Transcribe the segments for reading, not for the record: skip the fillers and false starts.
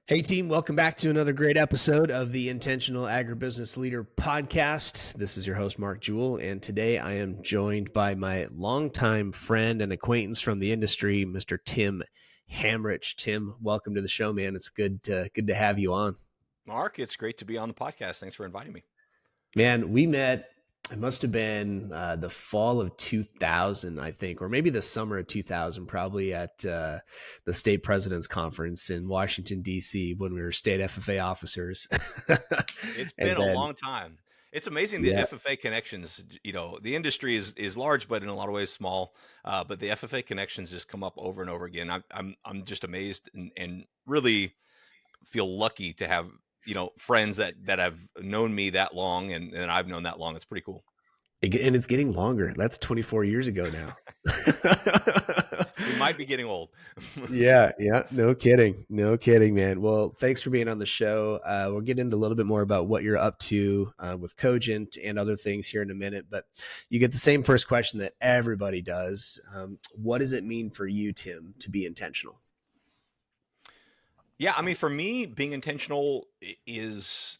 Hey team, welcome back to another great episode of the Intentional Agribusiness Leader podcast. This is your host, Mark Jewell, and today I am joined by my longtime friend and acquaintance from the industry, Mr. Tim Hammerich. Tim, welcome to the show, man. It's good to have you on. Mark, it's great to be on the podcast. Thanks for inviting me. Man, we met, it must have been the fall of 2000, I think, or maybe the summer of 2000, probably at the state president's conference in Washington, D.C., when we were state FFA officers. It's And been a then, long time. It's amazing the yeah, FFA connections. The industry is large, but in a lot of ways small. But the FFA connections just come up over and over again. I'm just amazed and really feel lucky to have friends that have known me that long and I've known that long. It's pretty cool. and it's getting longer. That's 24 years ago now. We might be getting old. Yeah, no kidding, man. Well, thanks for being on the show. We'll get into a little bit more about what you're up to with Cogent and other things here in a minute, but you get the same first question that everybody does. What does it mean for you, Tim, to be intentional? Yeah, I mean, for me, being intentional is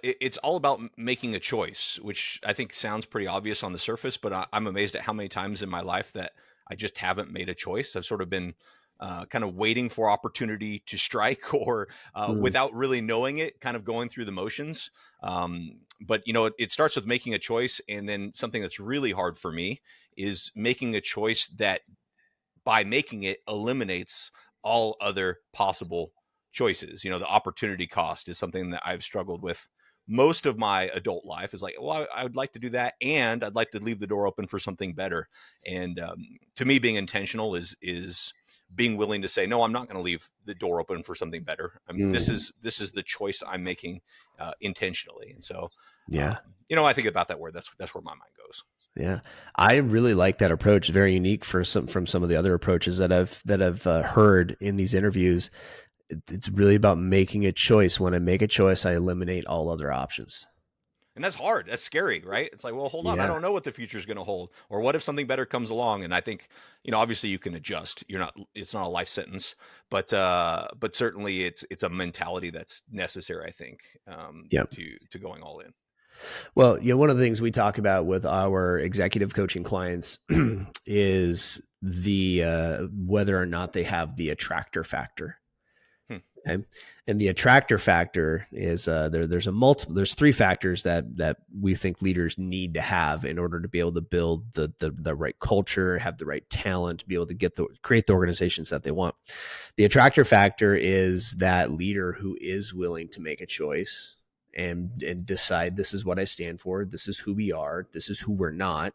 it's all about making a choice, which I think sounds pretty obvious on the surface, but I'm amazed at how many times in my life that I just haven't made a choice. I've sort of been kind of waiting for opportunity to strike or Mm, without really knowing it, kind of going through the motions. But, it starts with making a choice. And then something that's really hard for me is making a choice that by making it eliminates all other possible choices. The opportunity cost is something that I've struggled with most of my adult life. Is like, well, I would like to do that, and I'd like to leave the door open for something better. And to me, being intentional is being willing to say, no, I'm not going to leave the door open for something better. This mm, is the choice I'm making intentionally. And so, yeah. I think about that word. That's where my mind goes. Yeah, I really like that approach. Very unique for some of the other approaches that I've heard in these interviews. It's really about making a choice. When I make a choice, I eliminate all other options. And that's hard. That's scary, right? It's like, well, hold on. I Yeah, don't know what the future is going to hold, or what if something better comes along? And I think, obviously you can adjust. It's not a life sentence, but certainly it's a mentality that's necessary. I think yeah. to going all in. Well, one of the things we talk about with our executive coaching clients is the whether or not they have the attractor factor. Hmm. Okay? And the attractor factor is there's three factors that we think leaders need to have in order to be able to build the right culture, have the right talent, to be able to create the organizations that they want. The attractor factor is that leader who is willing to make a choice and decide, this is what I stand for, this is who we are, this is who we're not.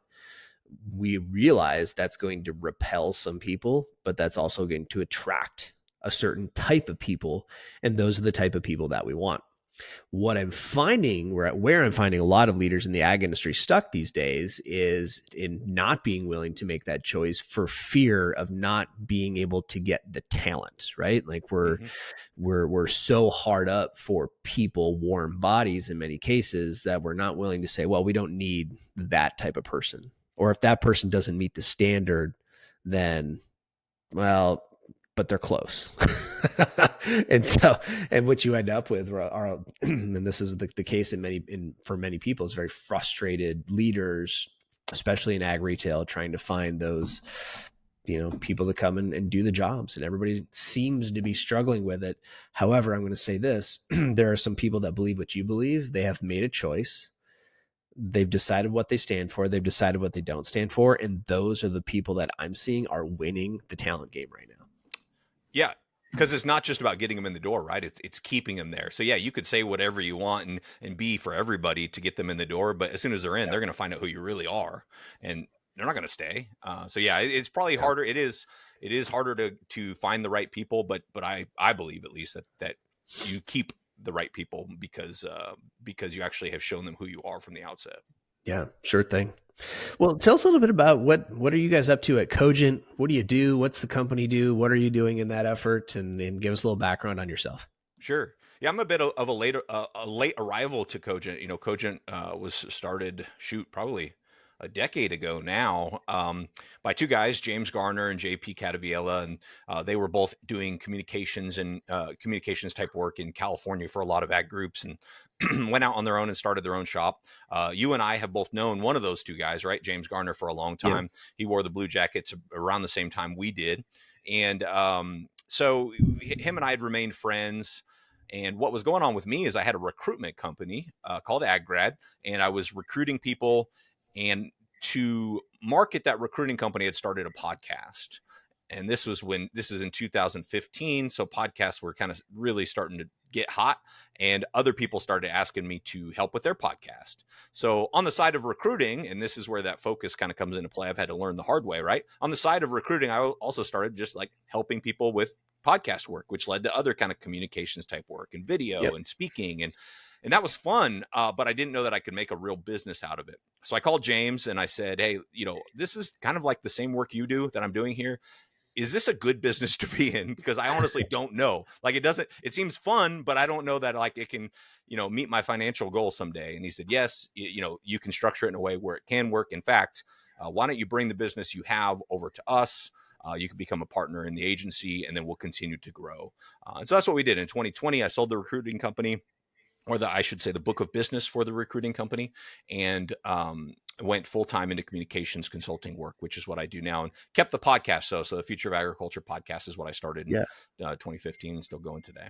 We realize that's going to repel some people, but that's also going to attract a certain type of people, and those are the type of people that we want. What I'm finding, where I'm finding a lot of leaders in the ag industry stuck these days, is in not being willing to make that choice for fear of not being able to get the talent, right? Like Mm-hmm. we're so hard up for people, warm bodies in many cases, that we're not willing to say, well, we don't need that type of person. Or if that person doesn't meet the standard, then, well, but they're close. And what you end up with are and this is the case for many people, is very frustrated leaders, especially in ag retail, trying to find those, people to come and do the jobs. And everybody seems to be struggling with it. However, I'm going to say this. There are some people that believe what you believe. They have made a choice. They've decided what they stand for. They've decided what they don't stand for. And those are the people that I'm seeing are winning the talent game right now. Yeah, because it's not just about getting them in the door, right? It's keeping them there. So yeah, you could say whatever you want and be for everybody to get them in the door, but as soon as they're in, Yeah. they're going to find out who you really are, and they're not going to stay. So yeah, it's probably Yeah. harder. It is harder to find the right people, but I believe at least that you keep the right people because you actually have shown them who you are from the outset. Yeah, sure thing. Well, tell us a little bit about what are you guys up to at Cogent? What do you do? What's the company do? What are you doing in that effort? And give us a little background on yourself. Sure. Yeah, I'm a bit of a late arrival to Cogent. Cogent was started, probably a decade ago now, by two guys, James Garner and JP Cataviella. And they were both doing communications and communications type work in California for a lot of ag groups, and went out on their own and started their own shop. You and I have both known one of those two guys, right? James Garner, for a long Yeah. time. He wore the Blue Jackets around the same time we did. And so him and I had remained friends. And what was going on with me is I had a recruitment company called AgGrad, and I was recruiting people. And to market that recruiting company, I had started a podcast. And this is in 2015. So podcasts were kind of really starting to get hot, and other people started asking me to help with their podcast. So on the side of recruiting, and this is where that focus kind of comes into play, I've had to learn the hard way, right? On the side of recruiting, I also started just like helping people with podcast work, which led to other kind of communications type work and Yep. video and speaking. And that was fun, but I didn't know that I could make a real business out of it. So I called James and I said, hey, this is kind of like the same work you do that I'm doing here. Is this a good business to be in? Because I honestly don't know. Like, it seems fun, but I don't know that like it can, meet my financial goal someday. And he said, yes, you can structure it in a way where it can work. In fact, why don't you bring the business you have over to us? You can become a partner in the agency, and then we'll continue to grow. And so that's what we did in 2020. I sold the recruiting company, or I should say the book of business for the recruiting company, and went full-time into communications consulting work, which is what I do now, and kept the podcast. So the Future of Agriculture podcast is what I started in Yeah. 2015 and still going today.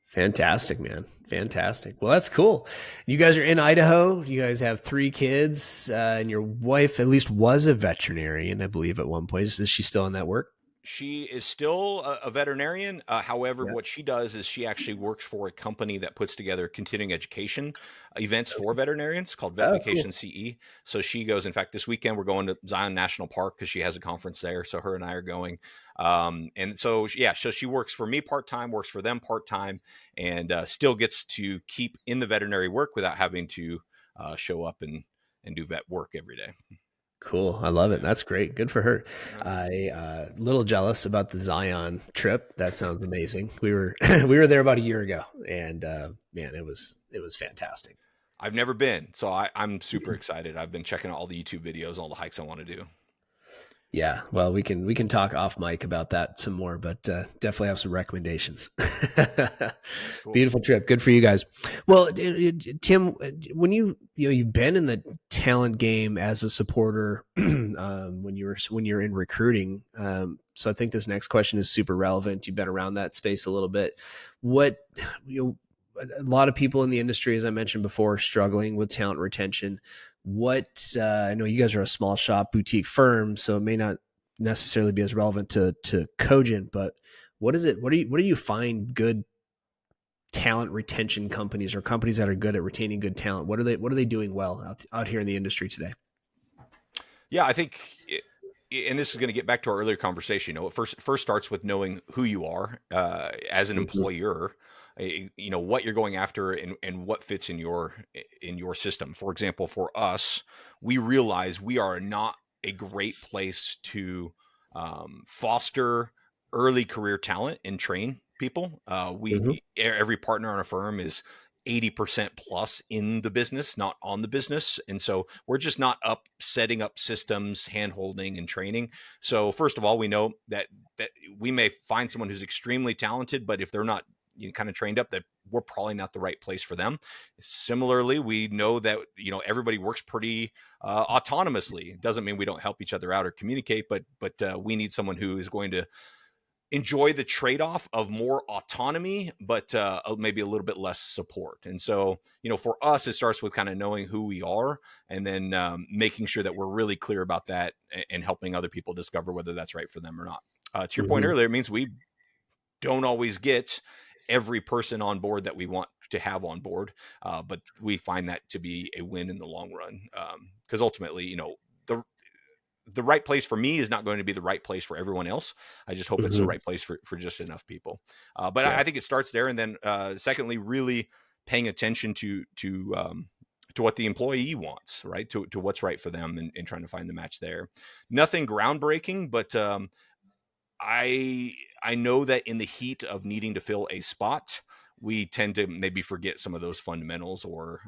Fantastic, man. Fantastic. Well, that's cool. You guys are in Idaho. You guys have 3 kids, and your wife at least was a veterinarian, I believe, at one point. Is she still in that work? She is still a veterinarian. However, Yeah. what she does is she actually works for a company that puts together continuing education events for veterinarians called Vet Oh, Vacation cool. CE. So she goes, in fact, this weekend we're going to Zion National Park because she has a conference there. So her and I are going. And so, yeah, so she works for me part-time, works for them part-time, and still gets to keep in the veterinary work without having to show up and do vet work every day. Cool. I love it. Yeah. That's great. Good for her. Yeah. I little jealous about the Zion trip. That sounds amazing. We were we were there about a year ago, and man, it was fantastic. I've never been, so I'm super excited. I've been checking out all the YouTube videos, all the hikes I want to do. Yeah, well, we can talk off mic about that some more, but definitely have some recommendations. Cool. Beautiful trip, good for you guys. Well, Tim, when you've been in the talent game as a supporter when you're in recruiting, so I think this next question is super relevant. You've been around that space a little bit. What you know, a lot of people in the industry, as I mentioned before, are struggling with talent retention. I know you guys are a small shop boutique firm, so it may not necessarily be as relevant to Cogent, but what is it? What do you find good talent retention companies or companies that are good at retaining good talent? What are they doing well out here in the industry today? Yeah, I think, and this is going to get back to our earlier conversation. It first starts with knowing who you are as an Mhm. employer. What you're going after and what fits in your system. For example, for us, we realize we are not a great place to foster early career talent and train people. Mhm. Every partner on a firm is 80% plus in the business, not on the business. And so we're just not up setting up systems, hand holding and training. So first of all, we know that we may find someone who's extremely talented, but if they're not kind of trained up, that we're probably not the right place for them. Similarly, we know that everybody works pretty autonomously. It doesn't mean we don't help each other out or communicate, but we need someone who is going to enjoy the trade-off of more autonomy, but maybe a little bit less support. And so, for us, it starts with kind of knowing who we are, and then making sure that we're really clear about that, and helping other people discover whether that's right for them or not. To your point Mhm. earlier, it means we don't always get every person on board that we want to have on board, but we find that to be a win in the long run, because ultimately, the the right place for me is not going to be the right place for everyone else. I just hope it's the Mhm. right place for just enough people. But Yeah. I think it starts there, and then secondly, really paying attention to what the employee wants, right? To what's right for them, and trying to find the match there. Nothing groundbreaking, but I know that in the heat of needing to fill a spot, we tend to maybe forget some of those fundamentals, or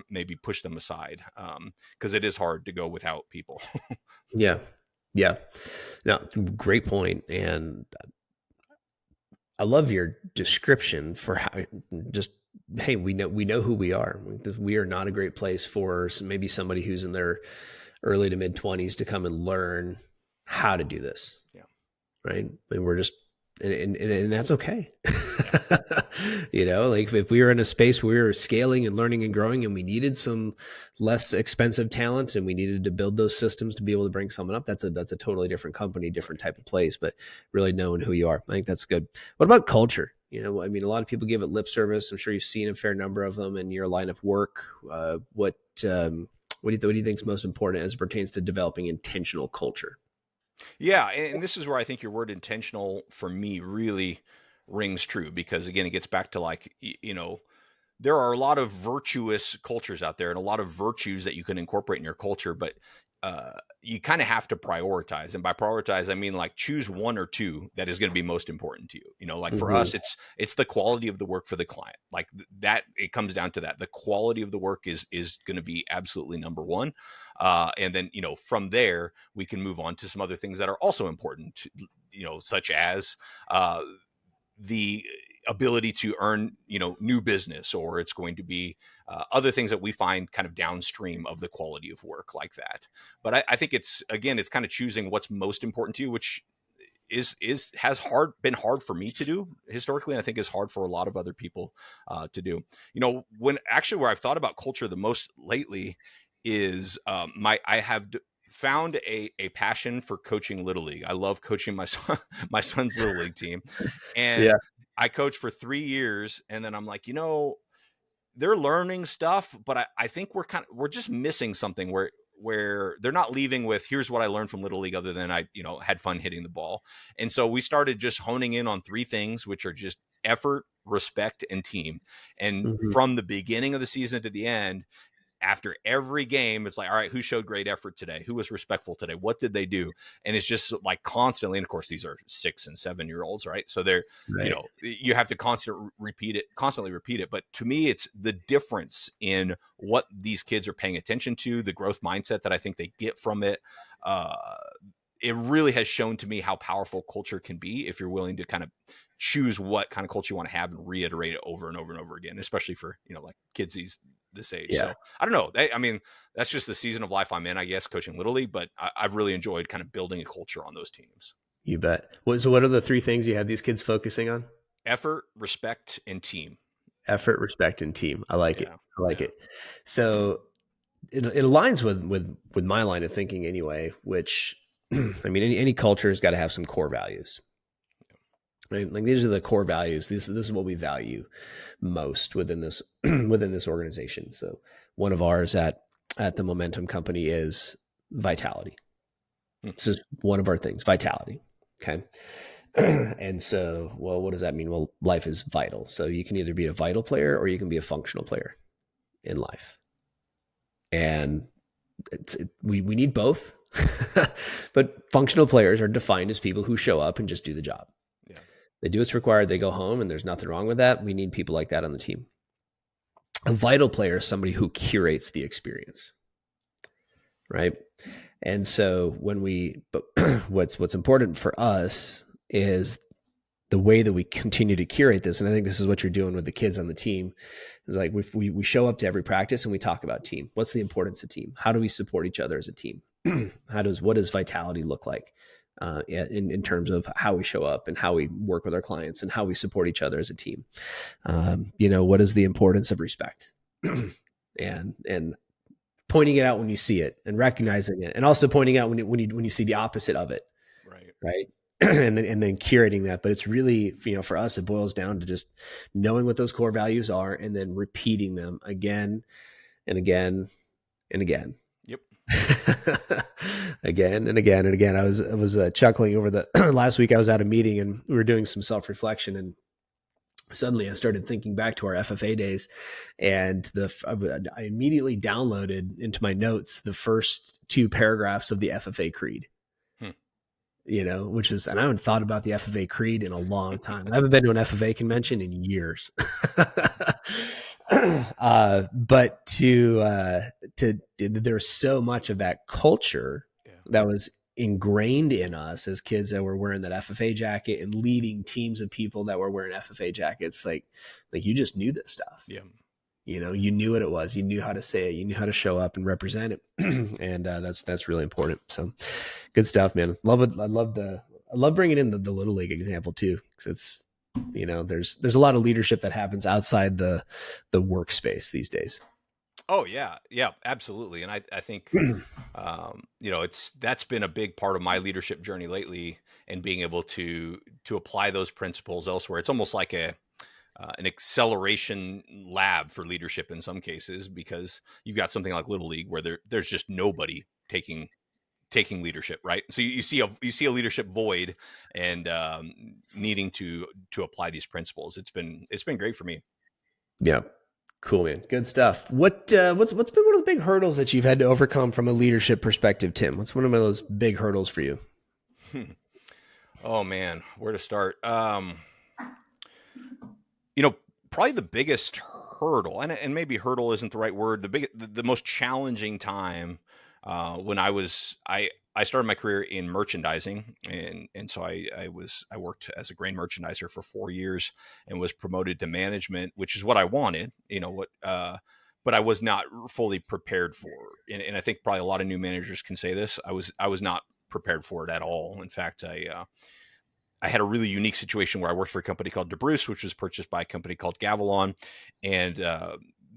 maybe push them aside, because it is hard to go without people. Yeah. Yeah. No, great point. And I love your description for how just, hey, we know who we are. We are not a great place for maybe somebody who's in their early to mid 20s to come and learn how to do this. Yeah. Right. And we're just, and that's okay. Yeah. Like if we were in a space where we were scaling and learning and growing and we needed some less expensive talent and we needed to build those systems to be able to bring someone up, that's a totally different company, different type of place, but really knowing who you are. I think that's good. What about culture? I mean, a lot of people give it lip service. I'm sure you've seen a fair number of them in your line of work. What do you think is most important as it pertains to developing intentional culture? Yeah, and this is where I think your word intentional for me really rings true, because again, it gets back to like, there are a lot of virtuous cultures out there and a lot of virtues that you can incorporate in your culture, but you kind of have to prioritize. And by prioritize, I mean like choose one or two that is going to be most important to you. Like for Mm-hmm. us, it's the quality of the work for the client. Like that, it comes down to that. The quality of the work is going to be absolutely number one. And then from there we can move on to some other things that are also important. Such as the ability to earn new business, or it's going to be other things that we find kind of downstream of the quality of work like that. But I think it's kind of choosing what's most important to you, which has been hard for me to do historically, and I think is hard for a lot of other people to do. When actually where I've thought about culture the most lately is I have found a passion for coaching little league. I love coaching my son, my son's little league team, and Yeah. I coached for 3 years, and then I'm like, they're learning stuff, but I think we're just missing something where they're not leaving with, here's what I learned from little league, other than I had fun hitting the ball. And so we started just honing in on three things, which are just effort, respect, and team. And Mm-hmm. from the beginning of the season to the end, after every game, it's like, all right, who showed great effort today? Who was respectful today? What did they do? And it's just like constantly, and of course, these are 6 and 7 year olds, right? So they're, Right. you have to constantly repeat it. But to me, it's the difference in what these kids are paying attention to, the growth mindset that I think they get from it. Uh, it really has shown to me how powerful culture can be if you're willing to kind of choose what kind of culture you want to have and reiterate it over and over and over again, especially for, like kids this age. Yeah. So I don't know. I mean, that's just the season of life I'm in, I guess, coaching Little League, but I've really enjoyed kind of building a culture on those teams. You bet. So what are the three things you have these kids focusing on? Effort, respect, and team. Effort, respect, and team. I like it. Yeah. I like Yeah. it. So it aligns with my line of thinking anyway, which I mean, any culture has got to have some core values. Right? Like these are the core values. This is what we value most within this within this organization. So one of ours at the Momentum Company is vitality. Hmm. This is one of our things, vitality. Okay. And so, well, what does that mean? Well, life is vital. So you can either be a vital player or you can be a functional player in life. And we need both. But functional players are defined as people who show up and just do the job. Yeah. They do what's required, they go home, and there's nothing wrong with that. We need people like that on the team. A vital player is somebody who curates the experience, right? And so but what's important for us is the way that we continue to curate this. And I think this is what you're doing with the kids on the team. Is like we show up to every practice and we talk about team. What's the importance of team? How do we support each other as a team? What does vitality look like in terms of how we show up and how we work with our clients and how we support each other as a team? What is the importance of respect? and pointing it out when you see it and Yeah. recognizing it, and also pointing out when you see the opposite of it, Right. right? and then curating that. But it's really, for us, it boils down to just knowing what those core values are and then repeating them again and again and again. Yep. Again and again and again. I was chuckling over the last week. I was at a meeting and we were doing some self-reflection, and suddenly I started thinking back to our FFA days, and I immediately downloaded into my notes the first two paragraphs of the FFA creed. Hmm. which is, and I haven't thought about the FFA creed in a long time. I haven't been to an FFA convention in years. But there's so much of that culture Yeah. that was ingrained in us as kids that were wearing that FFA jacket and leading teams of people that were wearing FFA jackets. Like you just knew this stuff. Yeah. You knew what it was. You knew how to say it. You knew how to show up and represent it. And that's really important. So good stuff, man. Love it. I love bringing in the little league example too, because it's, there's a lot of leadership that happens outside the workspace these days. Oh yeah, yeah, absolutely. And I think, that's been a big part of my leadership journey lately, and being able to apply those principles elsewhere. It's almost like an acceleration lab for leadership in some cases, because you've got something like Little League where there's just nobody taking leadership, right? So you see a leadership void, and needing to apply these principles. It's been great for me. Yeah. Cool, man. Good stuff. What's been one of the big hurdles that you've had to overcome from a leadership perspective, Tim? What's one of those big hurdles for you? Oh man, where to start? You know, Probably the biggest hurdle, and maybe hurdle isn't the right word. The most challenging time, when I started my career in merchandising, and so I worked as a grain merchandiser for 4 years, and was promoted to management, which is what I wanted. But I was not fully prepared for, and I think probably a lot of new managers can say this. I was not prepared for it at all. In fact, I had a really unique situation where I worked for a company called DeBruce, which was purchased by a company called Gavilon, and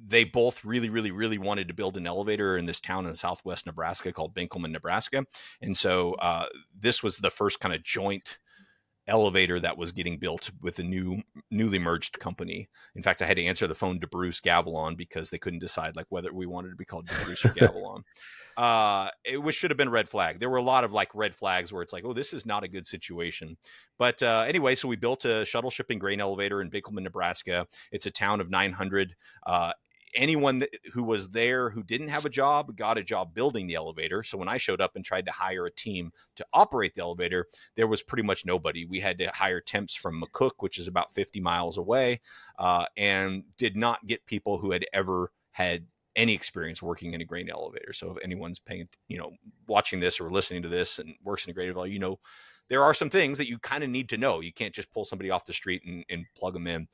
they both really, really, really wanted to build an elevator in this town in southwest Nebraska called Binkelman, Nebraska. And so this was the first kind of joint elevator that was getting built with a newly merged company. In fact, I had to answer the phone to Bruce Gavilon because they couldn't decide like whether we wanted to be called DeBruce or Gavilon. Which should have been red flag. There were a lot of like red flags where it's like, oh, this is not a good situation. But anyway, so we built a shuttle shipping grain elevator in Binkelman, Nebraska. It's a town of 900. Anyone who was there who didn't have a job got a job building the elevator. So when I showed up and tried to hire a team to operate the elevator, there was pretty much nobody. We had to hire temps from McCook, which is about 50 miles away, and did not get people who had ever had any experience working in a grain elevator. So if anyone's watching this or listening to this and works in a grain elevator, there are some things that you kind of need to know. You can't just pull somebody off the street and plug them in.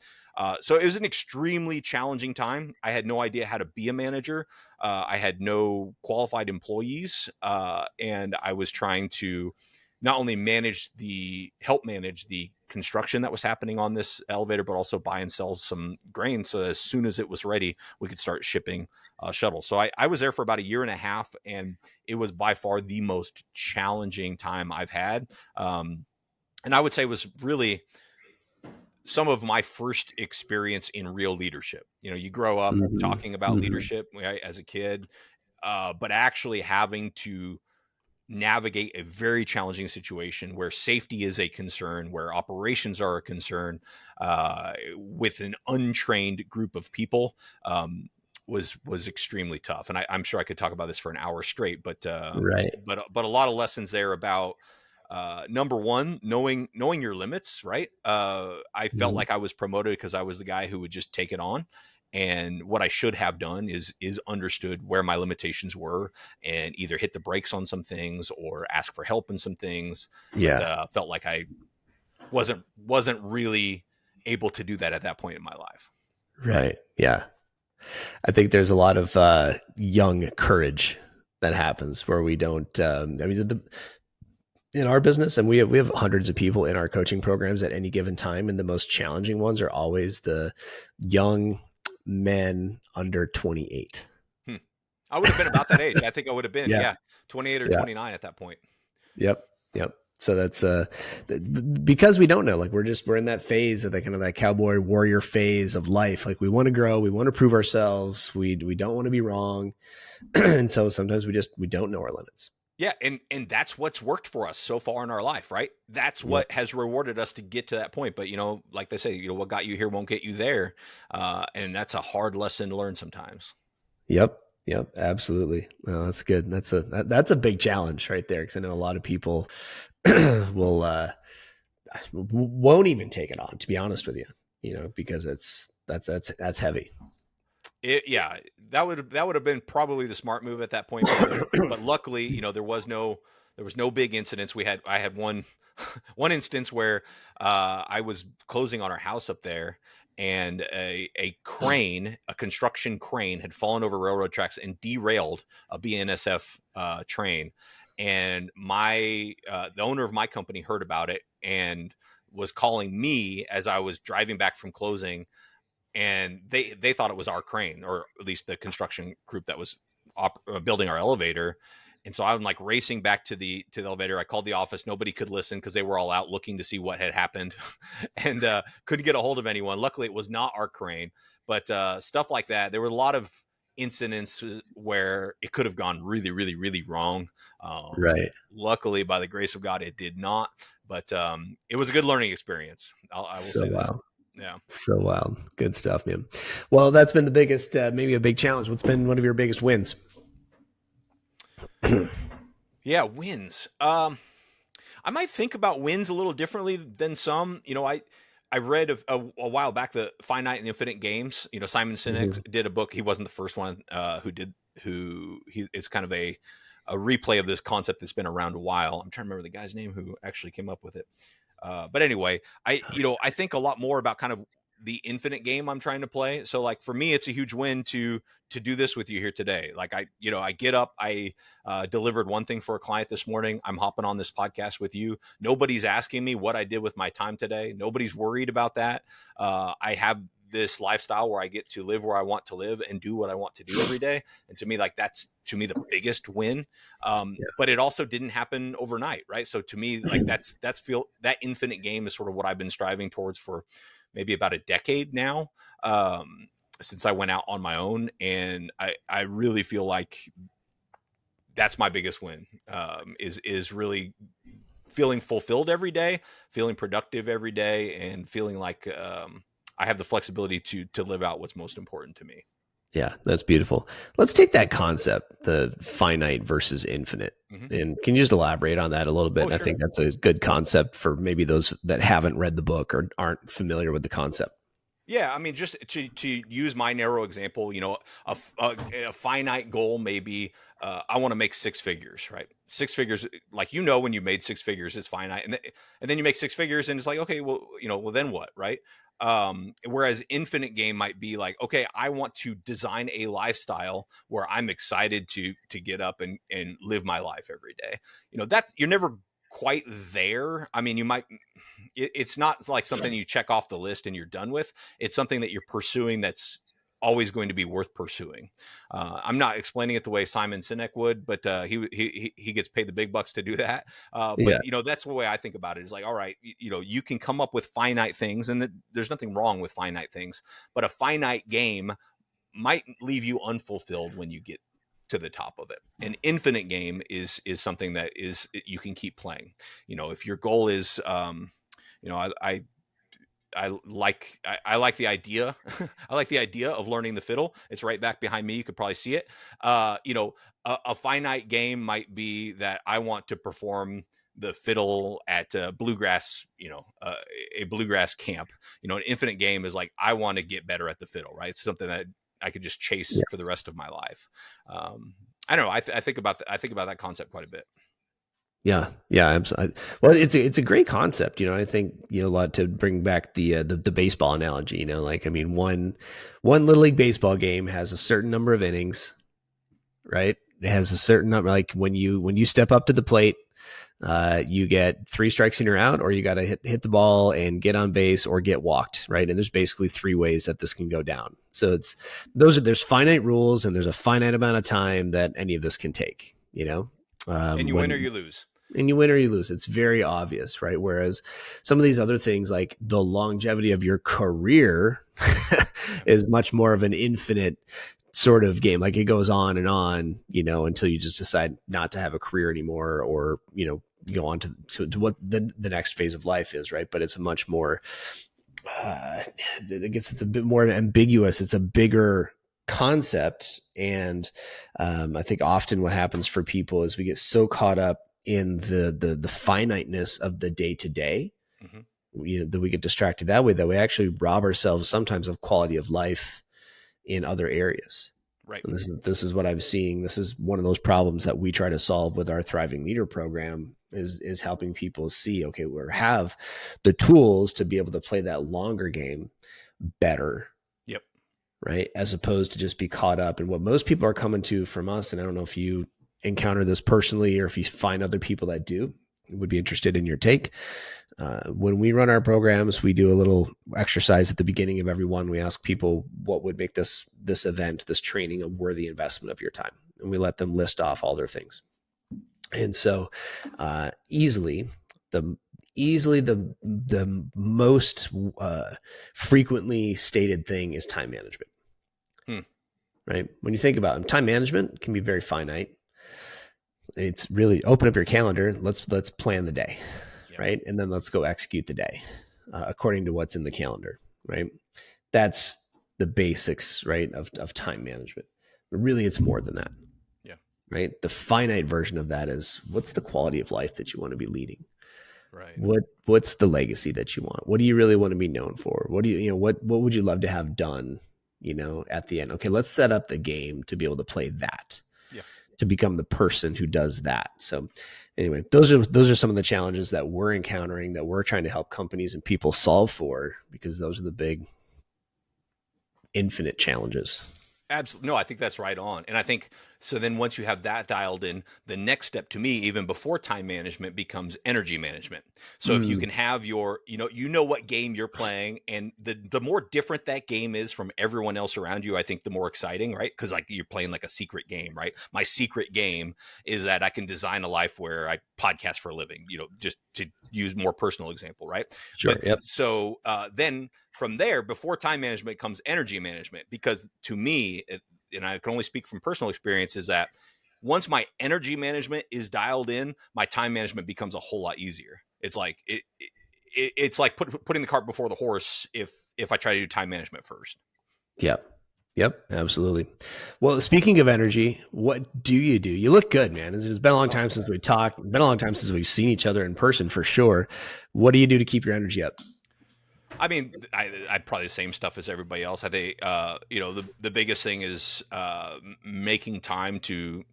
So it was an extremely challenging time. I had no idea how to be a manager. I had no qualified employees, and I was trying to not only help manage the construction that was happening on this elevator, but also buy and sell some grain. So as soon as it was ready, we could start shipping shuttles. So I was there for about a year and a half, and it was by far the most challenging time I've had. And I would say it was really some of my first experience in real leadership. You grow up Mm-hmm. talking about Mm-hmm. leadership, right, as a kid, but actually having to navigate a very challenging situation where safety is a concern, where operations are a concern, with an untrained group of people, was extremely tough. And I'm sure I could talk about this for an hour straight, but Right. a lot of lessons there about, number one, knowing your limits, right? I felt Mhm. like I was promoted because I was the guy who would just take it on. And what I should have done is understood where my limitations were, and either hit the brakes on some things or ask for help in some things. But Yeah. felt like I wasn't really able to do that at that point in my life. Right. Yeah. I think there's a lot of young courage that happens where we don't. I mean, in our business, and we have hundreds of people in our coaching programs at any given time, and the most challenging ones are always the young men under 28. Hmm. I would have been about that age. I think I would have been, Yeah. yeah, 28 or Yeah. 29 at that point. Yep. Yep. So that's because we don't know, like we're in that phase of that kind of that cowboy warrior phase of life. Like we want to grow, we want to prove ourselves, we don't want to be wrong. And so sometimes we don't know our limits. Yeah, and that's what's worked for us so far in our life, right? That's Yep. what has rewarded us to get to that point. But like they say, what got you here won't get you there, and that's a hard lesson to learn sometimes. Yep. Yep, absolutely. No, that's good. That's a big challenge right there, because I know a lot of people will won't even take it on, to be honest with you. Because that's heavy. Yeah, that would have been probably the smart move at that point. But luckily, there was no big incidents. I had one one instance where I was closing on our house up there, and a construction crane, had fallen over railroad tracks and derailed a BNSF train. And the owner of my company heard about it and was calling me as I was driving back from closing, and they thought it was our crane, or at least the construction group that was building our elevator. And so I'm like racing back to the elevator. I called the office. Nobody could listen because they were all out looking to see what had happened, and couldn't get a hold of anyone. Luckily, it was not our crane, but stuff like that. There were a lot of incidents where it could have gone really, really, really wrong. Right. Luckily, by the grace of God, it did not. But it was a good learning experience. I will So say that. wild. Yeah. So wild. Good stuff, man. Well, that's been the biggest, maybe a big challenge. What's been one of your biggest wins? Yeah, wins. I might think about wins a little differently than some. I read a while back the finite and infinite games. Simon Sinek Mhm. did a book. He wasn't the first one it's kind of a replay of this concept that's been around a while. I'm trying to remember the guy's name who actually came up with it. But anyway, I think a lot more about kind of the infinite game I'm trying to play. So like for me, it's a huge win to do this with you here today. Like I get up, I delivered one thing for a client this morning. I'm hopping on this podcast with you. Nobody's asking me what I did with my time today. Nobody's worried about that. I have this lifestyle where I get to live where I want to live and do what I want to do every day. And to me, like that's to me the biggest win. But it also didn't happen overnight, right? So to me, like that infinite game is sort of what I've been striving towards for maybe about a decade now. Since I went out on my own, and I really feel like that's my biggest win. Is really feeling fulfilled every day, feeling productive every day, and feeling like I have the flexibility to live out what's most important to me. Yeah, that's beautiful. Let's take that concept, the finite versus infinite. Mm-hmm. And can you just elaborate on that a little bit? Oh, And I sure. think that's a good concept for maybe those that haven't read the book or aren't familiar with the concept. Yeah, I mean, just to use my narrow example, a finite goal may be I want to make six figures, right? Six figures, like when you made six figures, it's finite, and then you make six figures, and it's like, okay, well then what, right? Whereas infinite game might be like, okay, I want to design a lifestyle where I'm excited to get up and live my life every day. That's you're never quite there. I mean, it's not like something you check off the list and you're done with. It's something that you're pursuing that's always going to be worth pursuing. I'm not explaining it the way Simon Sinek would, but he gets paid the big bucks to do that. But Yeah. that's the way I think about it. Is like, all right, you can come up with finite things, and there's nothing wrong with finite things, but a finite game might leave you unfulfilled when you get to the top of it. An infinite game is something that is you can keep playing. If your goal is I like the idea. I like the idea of learning the fiddle. It's right back behind me. You could probably see it. A finite game might be that I want to perform the fiddle at bluegrass, a bluegrass camp. An infinite game is like I want to get better at the fiddle, right? It's something that I could just chase for the rest of my life. I don't know. I think about I think about that concept quite a bit. Yeah, yeah. Well, it's a great concept. I think a lot to bring back the baseball analogy. Like I mean, one little league baseball game has a certain number of innings, right? It has a certain number. Like when you step up to the plate, you get three strikes and you're out, or you got to hit the ball and get on base or get walked, right? And there's basically three ways that this can go down. So there's finite rules and there's a finite amount of time that any of this can take. And you win or When you lose. and you win or you lose. It's very obvious, right? Whereas some of these other things, like the longevity of your career, Yeah. is much more of an infinite sort of game. Like it goes on, until you just decide not to have a career anymore, or go on to what the next phase of life is, right? But it's a much more, I guess it's a bit more ambiguous. It's a bigger concept. And I think often what happens for people is we get so caught up in the finiteness of the day to day, Hmm. that we get distracted that way, that we actually rob ourselves sometimes of quality of life in other areas. Right. And this is what I'm seeing. This is one of those problems that we try to solve with our Thriving Leader program, is helping people see, okay, we have the tools to be able to play that longer game better, Yep. right? As opposed to just be caught up in what most people are coming to from us. And I don't know if you encounter this personally or if you find other people that do, would be interested in your take. When we run our programs, we do a little exercise at the beginning of every one. We ask people what would make this event, this training, a worthy investment of your time, and we let them list off all their things. And so, easily the most frequently stated thing is time management. Hmm. Right? When you think about it, time management can be very finite. It's really open up your calendar. Let's plan the day, Yep. right? And then let's go execute the day according to what's in the calendar, right? That's the basics, right, of time management. But really, it's more than that, Yeah. right? The finite version of that is, what's the quality of life that you want to be leading? Right. What's the legacy that you want? What do you really want to be known for? What do what would you love to have done, at the end? Okay, let's set up the game to be able to play that, Yeah. to become the person who does that. So anyway, those are some of the challenges that we're encountering, that we're trying to help companies and people solve for, because those are the big infinite challenges. Absolutely. No, I think that's right on. And I think so. Then once you have that dialed in, the next step to me, even before time management, becomes energy management. So if you Mm, can have your, what game you're playing, and the more different that game is from everyone else around you, I think the more exciting, right? Because like you're playing like a secret game, right? My secret game is that I can design a life where I podcast for a living, just to use more personal example, right? sure. But Yep. so then from there, before time management comes energy management, because to me, and I can only speak from personal experience, is that once my energy management is dialed in, my time management becomes a whole lot easier. It's like it's like putting the cart before the horse if I try to do time management first. Yep. Yep. Absolutely. Well, speaking of energy, what do? You look good, man. It's been a long Oh, time since we talked. It's been a long time since we've seen each other in person, for sure. What do you do to keep your energy up? I mean, I probably the same stuff as everybody else. I think the biggest thing is making time to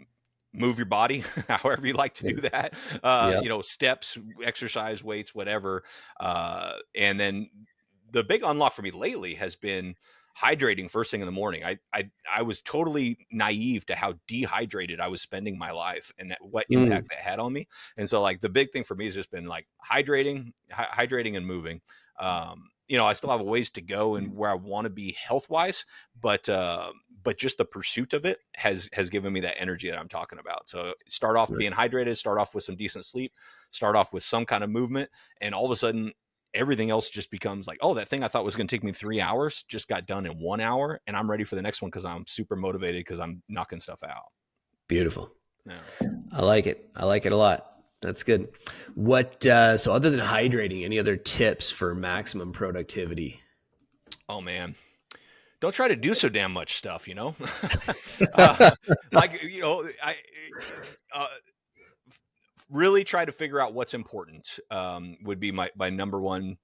move your body however you like to do that, Yep. steps, exercise, weights, whatever. And then the big unlock for me lately has been hydrating first thing in the morning. I was totally naive to how dehydrated I was spending my life, and what Mm, impact that had on me. And so like the big thing for me has just been like hydrating and moving. I still have a ways to go and where I want to be health wise, but just the pursuit of it has given me that energy that I'm talking about. So start off being nice. hydrated, start off with some decent sleep, start off with some kind of movement, and all of a sudden everything else just becomes like, oh, that thing I thought was going to take me 3 hours just got done in 1 hour, and I'm ready for the next one because I'm super motivated because I'm knocking stuff out. Beautiful. Yeah. I like it. I like it a lot. That's good. So other than hydrating, any other tips for maximum productivity? Oh man, don't try to do so damn much stuff. uh, like I uh, really try to figure out what's important. Would be my number one.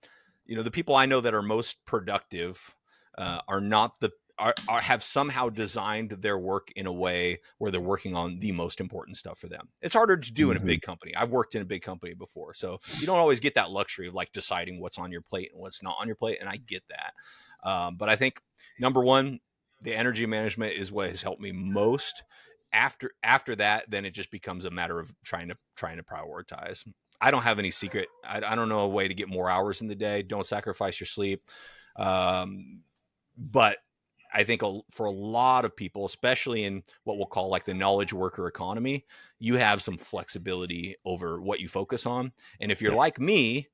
The people I know that are most productive are not the are have somehow designed their work in a way where they're working on the most important stuff for them. It's harder to do in a Mhm. big company. I've worked in a big company before, so you don't always get that luxury of like deciding what's on your plate and what's not on your plate, and I get that. But I think number one, the energy management is what has helped me most. After that, then it just becomes a matter of trying to prioritize. I don't have any secret. I don't know a way to get more hours in the day. Don't sacrifice your sleep. Um, but I think for a lot of people, especially in what we'll call like the knowledge worker economy, you have some flexibility over what you focus on. And if you're Yeah. like me,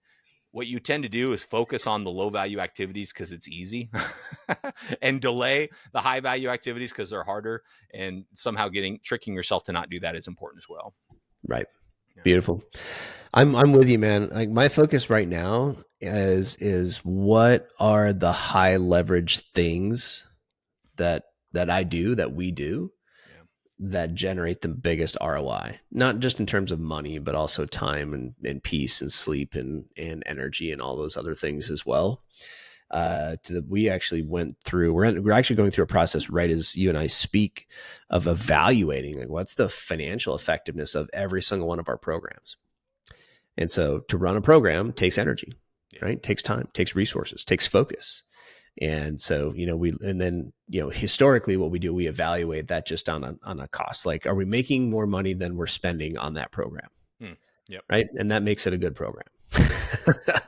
what you tend to do is focus on the low value activities because it's easy and delay the high value activities because they're harder, and somehow tricking yourself to not do that is important as well. Right. Yeah. Beautiful. I'm with you, man. Like, my focus right now is what are the high leverage things that that we do, Yeah. that generate the biggest ROI, not just in terms of money, but also time and peace and sleep and energy and all those other things as well. We actually went through, we're actually going through a process right as you and I speak of evaluating like what's the financial effectiveness of every single one of our programs. And so to run a program takes energy, Yeah. right? Takes time, takes resources, takes focus. And so, historically what we do, we evaluate that just on a cost. Like, are we making more money than we're spending on that program? Hmm. Yep. Right. And that makes it a good program. Yeah.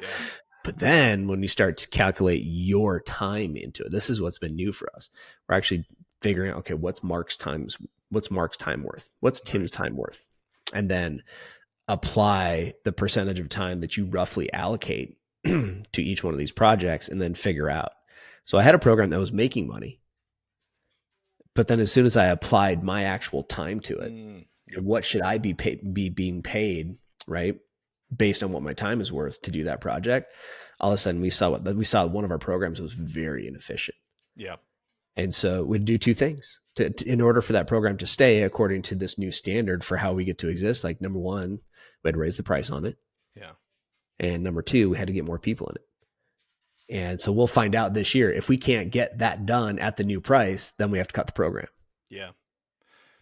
But then when you start to calculate your time into it, this is what's been new for us. We're actually figuring out, okay, what's Mark's time worth? What's Tim's Right. time worth? And then apply the percentage of time that you roughly allocate to each one of these projects and then figure out. So I had a program that was making money, but then as soon as I applied my actual time to it, Yep. what should I be being paid, right? Based on what my time is worth to do that project. All of a sudden we saw one of our programs was very inefficient. Yeah. And so we'd do two things in order for that program to stay according to this new standard for how we get to exist. Like, number one, we had to raise the price on it. Yeah. And number two, we had to get more people in it. And so we'll find out this year, if we can't get that done at the new price, then we have to cut the program. Yeah.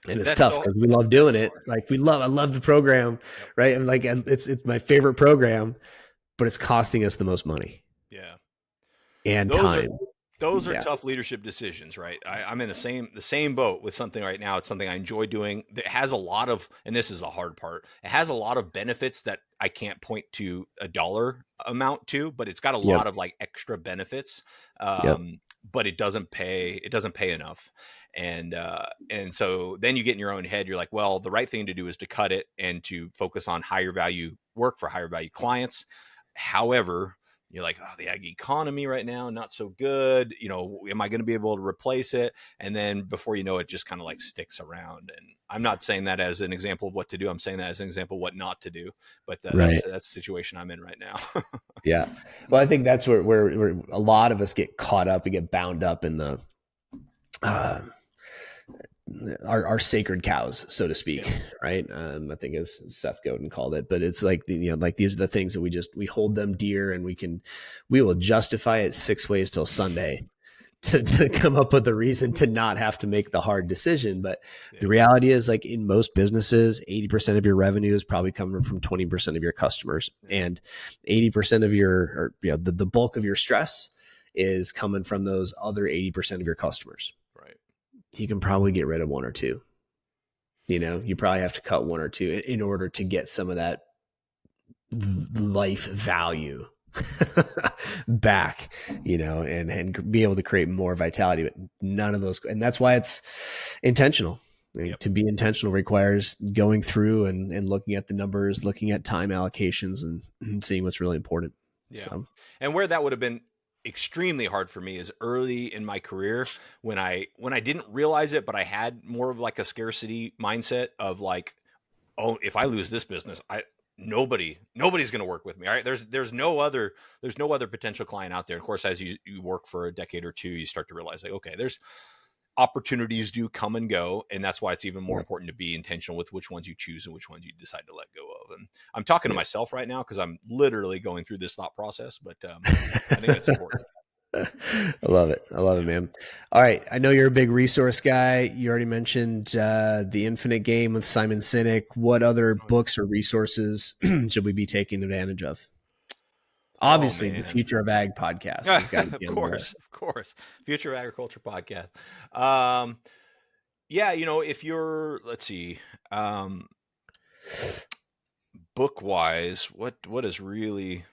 And it's That's tough so, because we love doing that's it. hard. Like I love the program, Yep. right? And like, it's my favorite program, but it's costing us the most money Yeah. and Those are, time. those are Yeah. tough leadership decisions, right? I'm in the same boat with something right now. It's something I enjoy doing that has a lot of, and this is the hard part, it has a lot of benefits that I can't point to a dollar amount to, but it's got a Yep. lot of like extra benefits. Yep. But it doesn't pay enough. And so then you get in your own head, you're like, well, the right thing to do is to cut it and to focus on higher value work for higher value clients. However, you're like, oh, the ag economy right now, not so good. Am I going to be able to replace it? And then before you know it, just kind of like sticks around. And I'm not saying that as an example of what to do. I'm saying that as an example of what not to do. But Right. that's the situation I'm in right now. Yeah. Well, I think that's where a lot of us get caught up and get bound up in the, uh, our sacred cows, so to speak, Yeah. right? I think as Seth Godin called it, but it's like like these are the things that we hold them dear, and we will justify it 6 ways till Sunday to come up with a reason to not have to make the hard decision. But Yeah. the reality is, like in most businesses, 80% of your revenue is probably coming from 20% of your customers, and 80% of the bulk of your stress is coming from those other 80% of your customers. Right. You can probably get rid of one or two. You probably have to cut one or two in order to get some of that life value back, and be able to create more vitality. But none of those, and that's why it's intentional. Yep. To be intentional requires going through and looking at the numbers, looking at time allocations, and seeing what's really important. Yeah. So, And where that would have been extremely hard for me is early in my career when I didn't realize it, but I had more of like a scarcity mindset of like, oh, if I lose this business, nobody's going to work with me. All right. There's no other potential client out there. Of course, as you work for a decade or two, you start to realize like, okay, there's opportunities do come and go. And that's why it's even more yeah. important to be intentional with which ones you choose and which ones you decide to let go of. And I'm talking to Yeah. myself right now because I'm literally going through this thought process, but I think it's important. I love it. I love it, man. All right. I know you're a big resource guy. You already mentioned The Infinite Game with Simon Sinek. What other Oh, yeah. books or resources should we be taking advantage of? Oh, Obviously, the man. Future of Ag podcast has got to Of be on the course, list. of course. Future Agriculture Podcast. Yeah, if you're, let's see, book wise, what is really,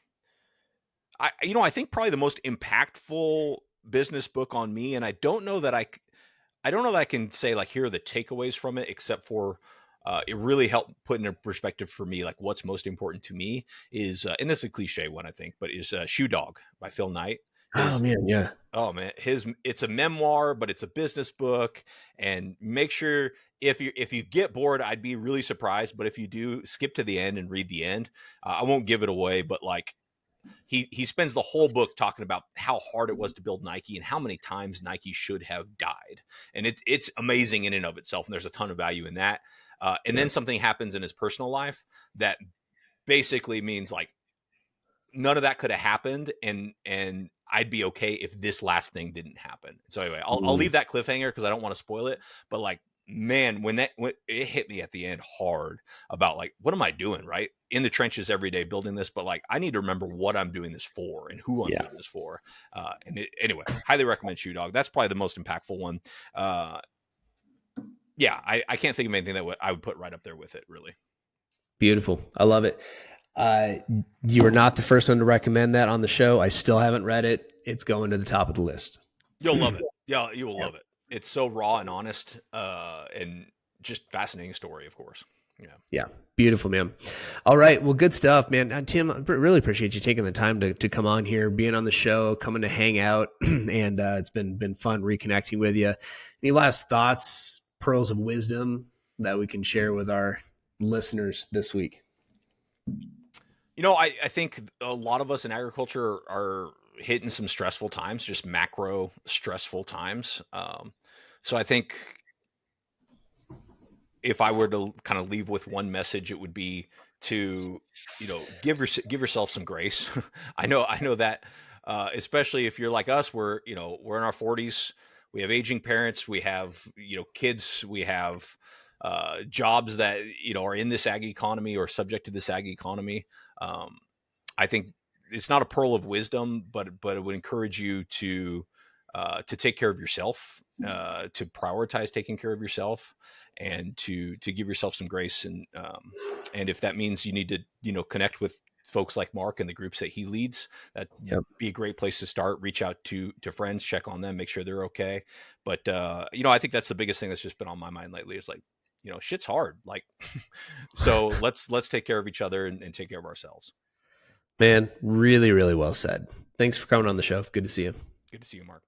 I think probably the most impactful business book on me, and I don't know that I can say like here are the takeaways from it, except for it really helped put into perspective for me like what's most important to me is, and this is a cliche one I think, but is Shoe Dog by Phil Knight. Oh His man, yeah. Oh man, it's a memoir, but it's a business book. And make sure if you get bored, I'd be really surprised. But if you do, skip to the end and read the end. I won't give it away, but like he spends the whole book talking about how hard it was to build Nike and how many times Nike should have died, and it's amazing in and of itself. And there's a ton of value in that. And then Yep. something happens in his personal life that basically means like none of that could have happened, and I'd be okay if this last thing didn't happen. So anyway, I'll Mm, leave that cliffhanger because I don't want to spoil it. But like, man, when it hit me at the end hard about like, what am I doing, right? In the trenches every day building this, but like, I need to remember what I'm doing this for and who I'm yeah. doing this for. Anyway, highly recommend Shoe Dog. That's probably the most impactful one. Yeah, I can't think of anything that I would put right up there with it, really. Beautiful. I love it. Uh, you are not the first one to recommend that on the show. I still haven't read it. It's going to the top of the list. You'll love it. Yeah, you will love it. It's so raw and honest, and just fascinating story, of course. Yeah. Yeah. Beautiful, man. All right. Well, good stuff, man. Tim, I really appreciate you taking the time to come on here, being on the show, coming to hang out. And it's been fun reconnecting with you. Any last thoughts, pearls of wisdom that we can share with our listeners this week? I think a lot of us in agriculture are hitting some stressful times, just macro stressful times. So I think if I were to kind of leave with one message, it would be to, give yourself some grace. I know that, especially if you're like us, we're in our 40s, we have aging parents, we have, kids, we have, jobs that, are in this ag economy or subject to this ag economy. Um, I think it's not a pearl of wisdom, but it would encourage you to take care of yourself, to prioritize taking care of yourself, and to give yourself some grace. And if that means you need to connect with folks like Mark and the groups that he leads, that Yep. be a great place to start. Reach out to friends, check on them, make sure they're okay. But I think that's the biggest thing that's just been on my mind lately. Is like, shit's hard. Like, so let's take care of each other and take care of ourselves. Man, really, really well said. Thanks for coming on the show. Good to see you. Good to see you, Mark.